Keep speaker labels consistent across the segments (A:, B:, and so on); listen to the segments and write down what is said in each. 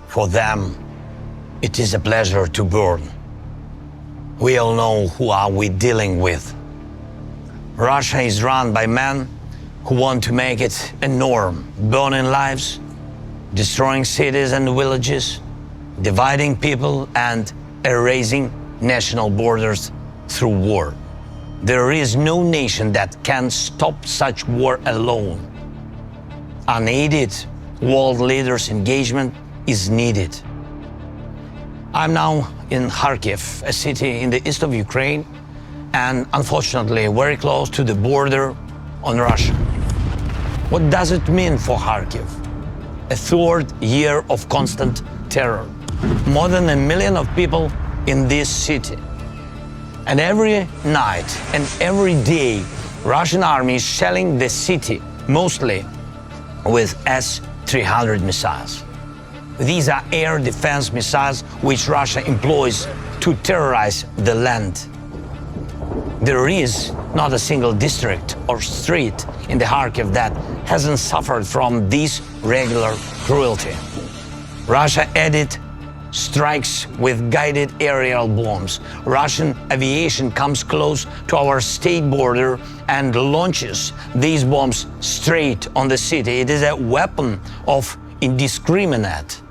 A: For them, it is a pleasure to burn. We all know who are we dealing with. Russia is run by men who want to make it a norm, burning lives, destroying cities and villages, dividing people and erasing national borders through war. There is no nation that can stop such war alone. Unaided world leaders' engagement is needed. I'm now in Kharkiv, a city in the east of Ukraine, and unfortunately very close to the border on Russia. What does it mean for Kharkiv? A third year of constant terror. More than 1 million of people in this city. And every night and every day, Russian army is shelling the city, mostly with S-300 missiles. These are air defense missiles which Russia employs to terrorize the land. There is not a single district or street in the Kharkiv that hasn't suffered from this regular cruelty. Russia added strikes with guided aerial bombs. Russian aviation comes close to our state border and launches these bombs straight on the city. It is a weapon of indiscriminate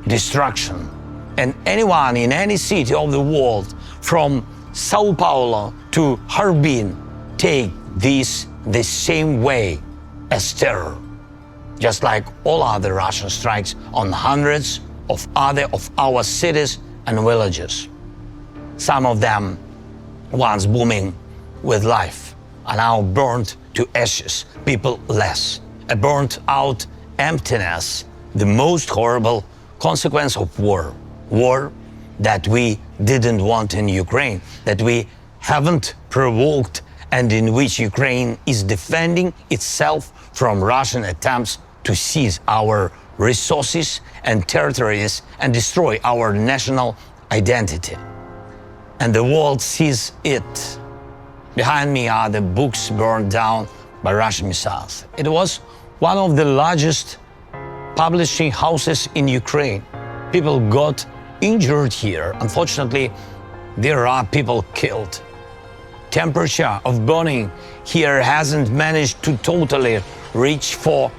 A: destruction. And anyone in any city of the world, from Sao Paulo to Harbin, take this the same way as terror, just like all other Russian strikes on hundreds of other of our cities and villages. Some of them, once booming with life, are now burned to ashes, people less. A burnt-out emptiness, the most horrible consequence of war. War that we didn't want in Ukraine, that we haven't provoked, and in which Ukraine is defending itself from Russian attempts to seize our resources and territories and destroy our national identity. And the world sees it. Behind me are the books burned down by Russian missiles. It was one of the largest publishing houses in Ukraine. People got injured here. Unfortunately, there are people killed. Temperature of burning here hasn't managed to totally reach for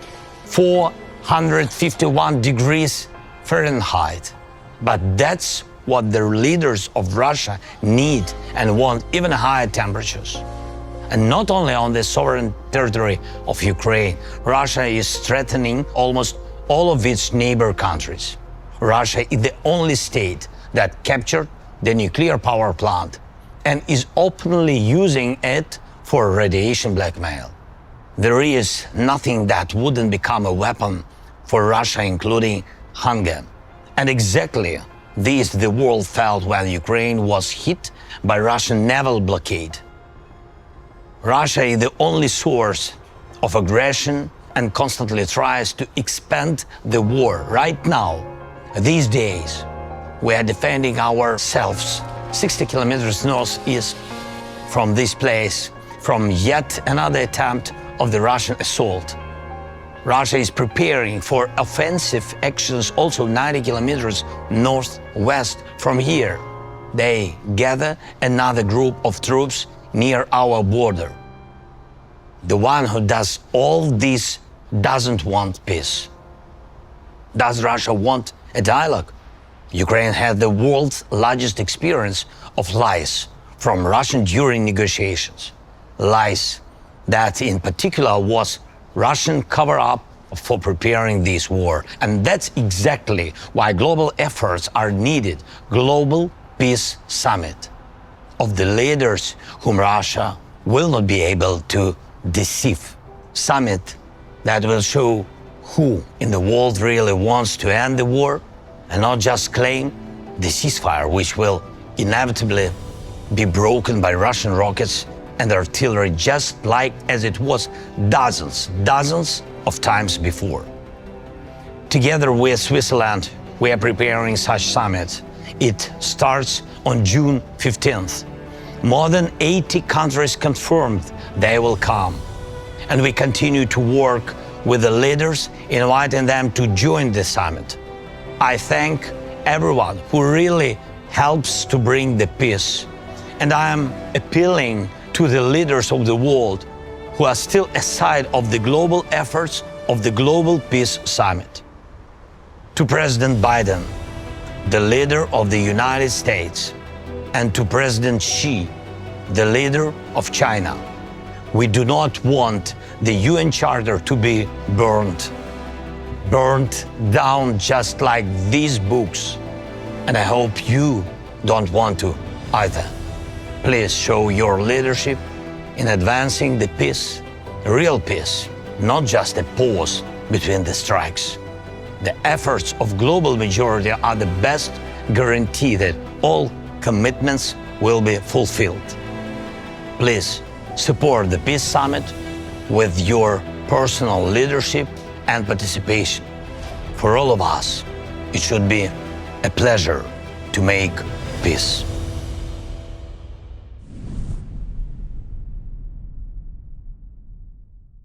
A: 451 degrees Fahrenheit. But that's what the leaders of Russia need and want, even higher temperatures. And not only on the sovereign territory of Ukraine, Russia is threatening almost all of its neighbor countries. Russia is the only state that captured the nuclear power plant and is openly using it for radiation blackmail. There is nothing that wouldn't become a weapon for Russia, including hunger. And exactly this the world felt when Ukraine was hit by Russian naval blockade. Russia is the only source of aggression and constantly tries to expand the war. Right now, these days, we are defending ourselves 60 kilometers northeast from this place, from yet another attempt of the Russian assault. Russia is preparing for offensive actions also 90 kilometers northwest from here. They gather another group of troops near our border. The one who does all this doesn't want peace. Does Russia want a dialogue? Ukraine had the world's largest experience of lies from Russia during negotiations. Lies that in particular was Russian cover-up for preparing this war. And that's exactly why global efforts are needed. Global Peace Summit of the leaders whom Russia will not be able to deceive. Summit that will show who in the world really wants to end the war and not just claim the ceasefire, which will inevitably be broken by Russian rockets and artillery, just like as it was dozens of times before. Together with Switzerland, we are preparing such summits. It starts on June 15th. More than 80 countries confirmed they will come. And we continue to work with the leaders, inviting them to join the summit. I thank everyone who really helps to bring the peace. And I am appealing to the leaders of the world who are still aside of the global efforts of the Global Peace Summit. To President Biden, the leader of the United States, and to President Xi, the leader of China, we do not want the UN Charter to be burned down just like these books. And I hope you don't want to either. Please show your leadership in advancing the peace, real peace, not just a pause between the strikes. The efforts of global majority are the best guarantee that all commitments will be fulfilled. Please support the Peace Summit with your personal leadership and participation. For all of us, it should be a pleasure to make peace.